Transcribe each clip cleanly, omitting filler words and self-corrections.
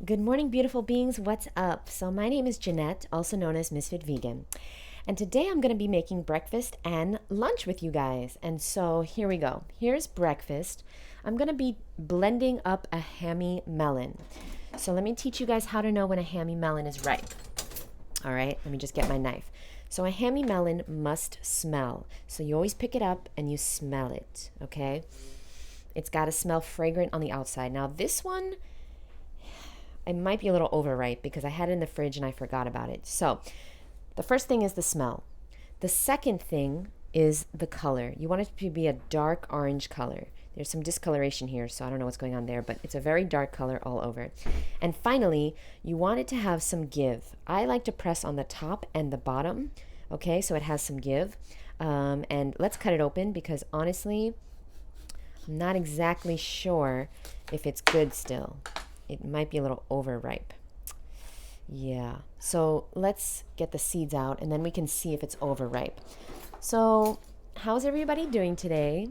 Good morning, beautiful beings. What's up? So, my name is Jeanette, also known as Ms.FitVegan. And today I'm going to be making breakfast and lunch with you guys. And so, here we go. Here's breakfast. I'm going to be blending up a hammy melon. So, let me teach you guys how to know when a hammy melon is ripe. All right, let me just get my knife. So, a hammy melon must smell. So, you always pick it up and you smell it, okay? It's got to smell fragrant on the outside. Now, this one, it might be a little overripe because I had it in the fridge and I forgot about it. So the first thing is the smell. The second thing is the color. You want it to be a dark orange color. There's some discoloration here, so I don't know what's going on there, but it's a very dark color all over. And finally, you want it to have some give. I like to press on the top and the bottom, okay, so it has some give. And let's cut it open because honestly, I'm not exactly sure if it's good still. It might be a little overripe. Yeah. So let's get the seeds out and then we can see if it's overripe. So how's everybody doing today?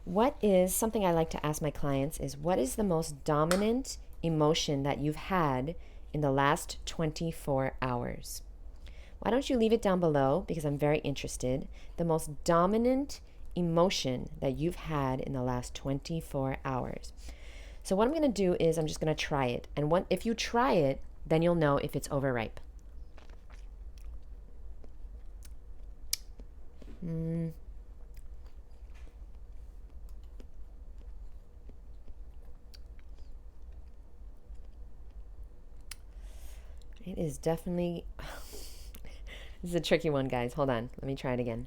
What is something I like to ask my clients is what is the most dominant emotion that you've had in the last 24 hours? Why don't you leave it down below because I'm very interested. The most dominant emotion that you've had in the last 24 hours. So what I'm going to do is I'm just going to try it. And if you try it, then you'll know if it's overripe. It is definitely... This is a tricky one, guys. Hold on. Let me try it again.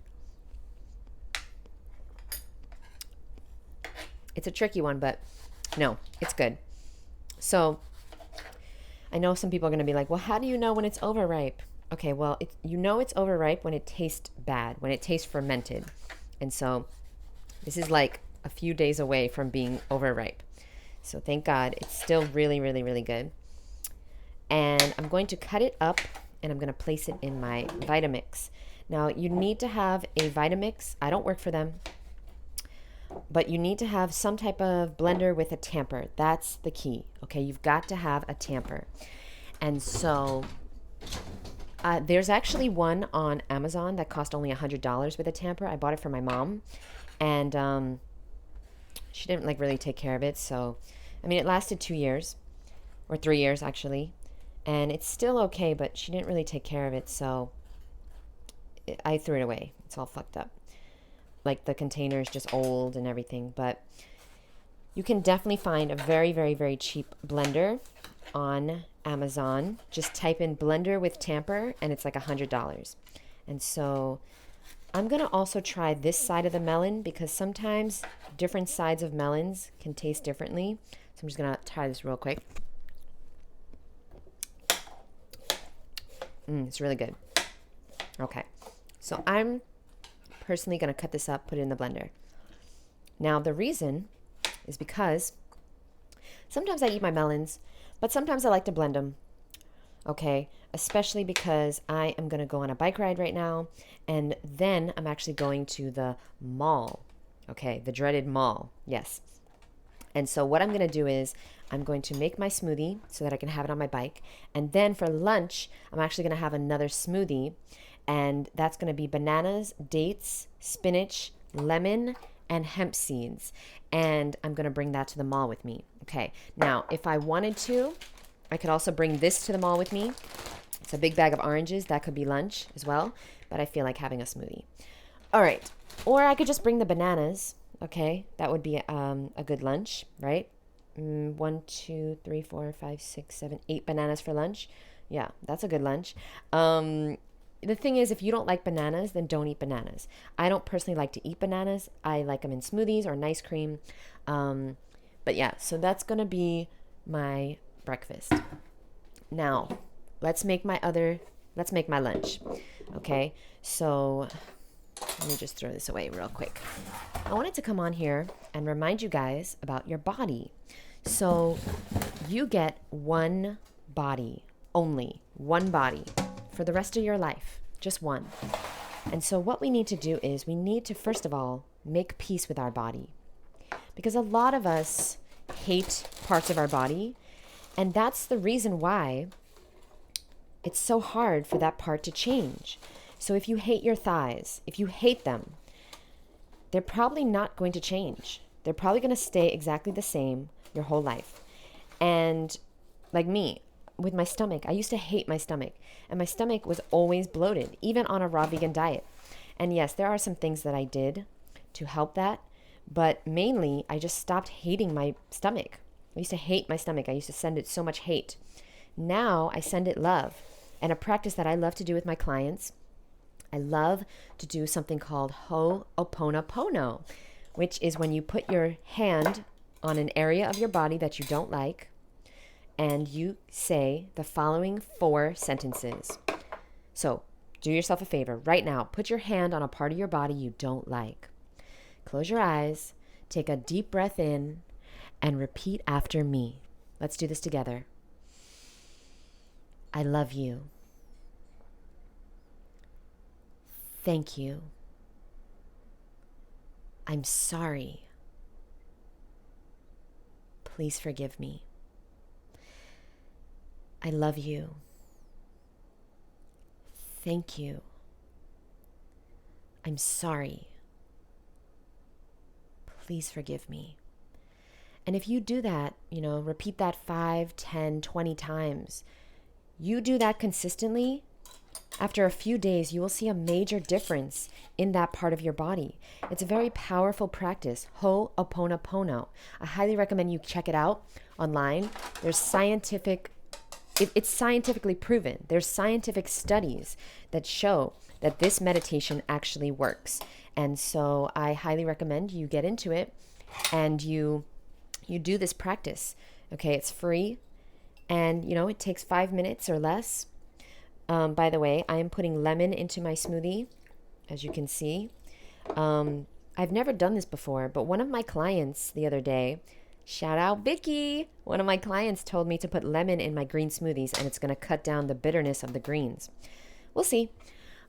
It's a tricky one, but no, it's good. So I know some people are going to be like, well, how do you know when it's overripe? Okay, well, you know it's overripe when it tastes bad, when it tastes fermented. And so this is like a few days away from being overripe. So thank God it's still really, really, really good. And I'm going to cut it up and I'm going to place it in my Vitamix. Now, you need to have a Vitamix. I don't work for them. But you need to have some type of blender with a tamper. That's the key. Okay, you've got to have a tamper. And so there's actually one on Amazon that cost only $100 with a tamper. I bought it for my mom, and she didn't like really take care of it. So, I mean, it lasted 2 years or 3 years actually, and it's still okay. But she didn't really take care of it, so I threw it away. It's all fucked up. Like the container is just old and everything, but you can definitely find a very, very, very cheap blender on Amazon. Just type in blender with tamper and it's like $100. And so I'm going to also try this side of the melon because sometimes different sides of melons can taste differently. So I'm just going to try this real quick. It's really good. Okay. So I'm personally going to cut this up, put it in the blender. Now, the reason is because sometimes I eat my melons, but sometimes I like to blend them. Okay, especially because I am going to go on a bike ride right now, and then I'm actually going to the mall. Okay, the dreaded mall. Yes. And so what I'm going to do is I'm going to make my smoothie so that I can have it on my bike. And then for lunch, I'm actually going to have another smoothie. And that's going to be bananas, dates, spinach, lemon, and hemp seeds. And I'm going to bring that to the mall with me. Okay. Now, if I wanted to, I could also bring this to the mall with me. It's a big bag of oranges. That could be lunch as well. But I feel like having a smoothie. All right. Or I could just bring the bananas. Okay. That would be a good lunch, right? 1, 2, 3, 4, 5, 6, 7, 8 bananas for lunch. Yeah, that's a good lunch. The thing is, if you don't like bananas, then don't eat bananas. I don't personally like to eat bananas. I like them in smoothies or in ice cream. But yeah, so that's going to be my breakfast. Now, let's make my lunch. Okay, so let me just throw this away real quick. I wanted to come on here and remind you guys about your body. So you get one body, only one body, for the rest of your life, just one. And so what we need to do is we need to, first of all, make peace with our body. Because a lot of us hate parts of our body And that's the reason why it's so hard for that part to change. So if you hate your thighs, if you hate them, they're probably not going to change. They're probably going to stay exactly the same your whole life. And like me, with my stomach, I used to hate my stomach. And my stomach was always bloated, even on a raw vegan diet. And yes, there are some things that I did to help that. But mainly, I just stopped hating my stomach. I used to hate my stomach. I used to send it so much hate. Now I send it love. And a practice that I love to do with my clients, I love to do something called Ho'oponopono, which is when you put your hand on an area of your body that you don't like, and you say the following 4 sentences. So do yourself a favor right now. Put your hand on a part of your body you don't like. Close your eyes, take a deep breath in, and repeat after me. Let's do this together. I love you. Thank you. I'm sorry. Please forgive me. I love you. Thank you. I'm sorry. Please forgive me. And if you do that, repeat that 5, 10, 20 times, you do that consistently, after a few days, you will see a major difference in that part of your body. It's a very powerful practice, Ho'oponopono. I highly recommend you check it out online. There's it's scientifically proven. There's scientific studies that show that this meditation actually works. And so I highly recommend you get into it and you do this practice. Okay, it's free and it takes 5 minutes or less. By the way, I am putting lemon into my smoothie, as you can see. I've never done this before, but one of my clients the other day, shout out Vicky, one of my clients told me to put lemon in my green smoothies and it's going to cut down the bitterness of the greens. We'll see.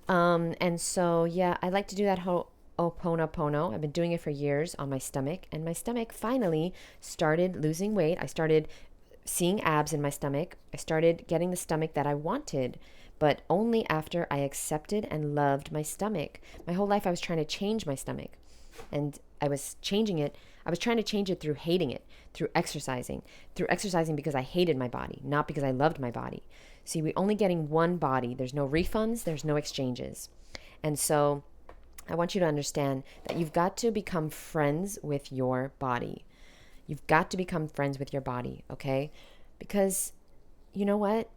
And so, yeah, I like to do that Ho'oponopono. I've been doing it for years on my stomach, and my stomach finally started losing weight. I started seeing abs in my stomach. I started getting the stomach that I wanted, but only after I accepted and loved my stomach. My whole life I was trying to change my stomach, and I was changing it. I was trying to change it through hating it, through exercising because I hated my body, not because I loved my body. See, we're only getting one body. There's no refunds. There's no exchanges. And so I want you to understand that you've got to become friends with your body. You've got to become friends with your body, okay? Because you know what?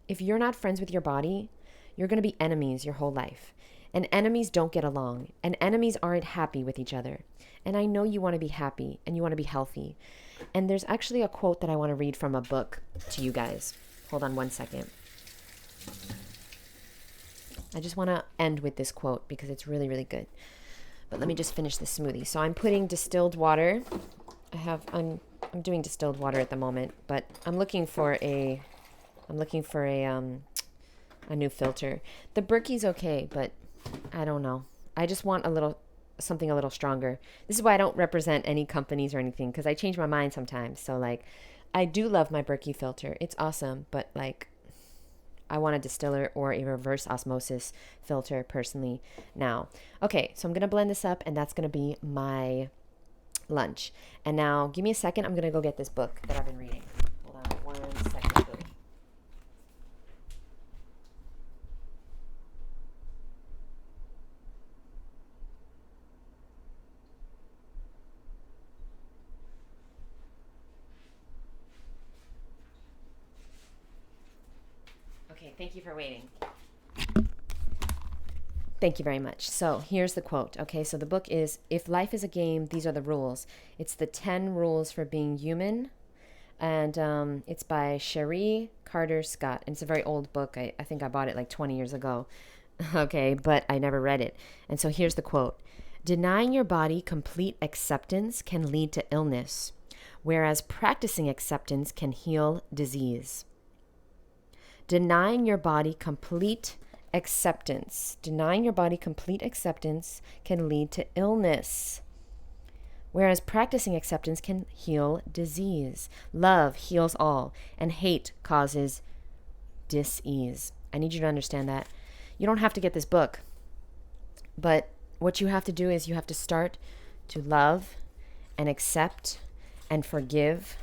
If you're not friends with your body, you're going to be enemies your whole life. And enemies don't get along. And enemies aren't happy with each other. And I know you want to be happy and you want to be healthy. And there's actually a quote that I want to read from a book to you guys. Hold on one second. I just want to end with this quote because it's really, really good. But let me just finish the smoothie. So I'm putting distilled water. I'm doing distilled water at the moment, but I'm looking for a new filter. The Berkey's okay, but I don't know. I just want something a little stronger. This is why I don't represent any companies or anything, because I change my mind sometimes. So I do love my Berkey filter. It's awesome, but I want a distiller or a reverse osmosis filter personally now. Okay, so I'm going to blend this up, and that's going to be my lunch. And now give me a second. I'm going to go get this book that I've been reading. Hold on 1 second. Okay, thank you for waiting. Thank you very much. So here's the quote. Okay, so the book is, If Life is a Game, These Are the Rules. It's the 10 Rules for Being Human. And it's by Cherie Carter Scott. And it's a very old book. I think I bought it 20 years ago. Okay, but I never read it. And so here's the quote. Denying your body complete acceptance can lead to illness, whereas practicing acceptance can heal disease. Denying your body complete acceptance can lead to illness, Whereas practicing acceptance can heal disease. Love heals all, and hate causes dis-ease. I need you to understand that. You don't have to get this book, but what you have to do is you have to start to love and accept and forgive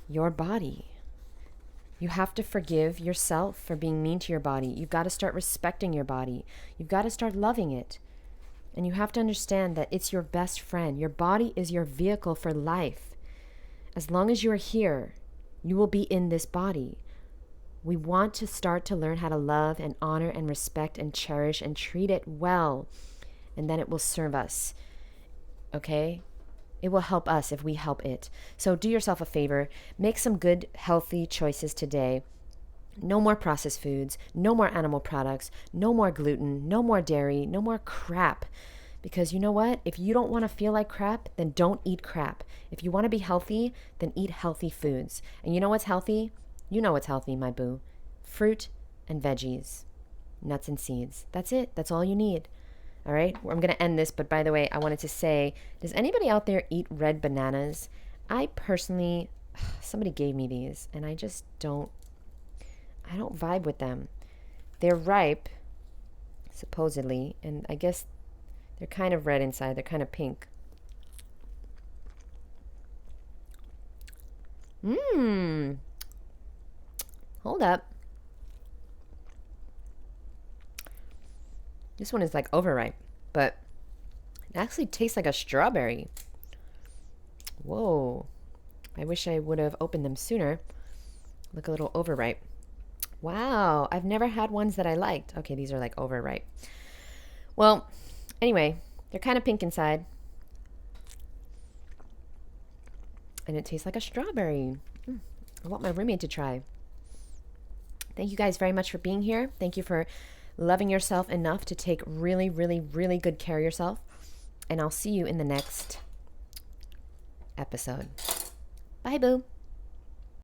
your body. You have to forgive yourself for being mean to your body. You've got to start respecting your body. You've got to start loving it. And you have to understand that it's your best friend. Your body is your vehicle for life. As long as you are here, you will be in this body. We want to start to learn how to love and honor and respect and cherish and treat it well. And then it will serve us. Okay? It will help us if we help it. So do yourself a favor. Make some good, healthy choices today. No more processed foods. No more animal products. No more gluten. No more dairy. No more crap. Because you know what? If you don't want to feel like crap, then don't eat crap. If you want to be healthy, then eat healthy foods. And you know what's healthy? You know what's healthy, my boo. Fruit and veggies. Nuts and seeds. That's it. That's all you need. All right? I'm going to end this, but by the way, I wanted to say, does anybody out there eat red bananas? I personally, somebody gave me these, and I just don't vibe with them. They're ripe, supposedly, and I guess they're kind of red inside. They're kind of pink. Hold up. This one is like overripe, but it actually tastes like a strawberry. Whoa. I wish I would have opened them sooner. Look a little overripe. Wow. I've never had ones that I liked. Okay, these are like overripe. Well, anyway, they're kind of pink inside. And it tastes like a strawberry. I want my roommate to try. Thank you guys very much for being here. Thank you for loving yourself enough to take really, really, really good care of yourself. And I'll see you in the next episode. Bye, boo.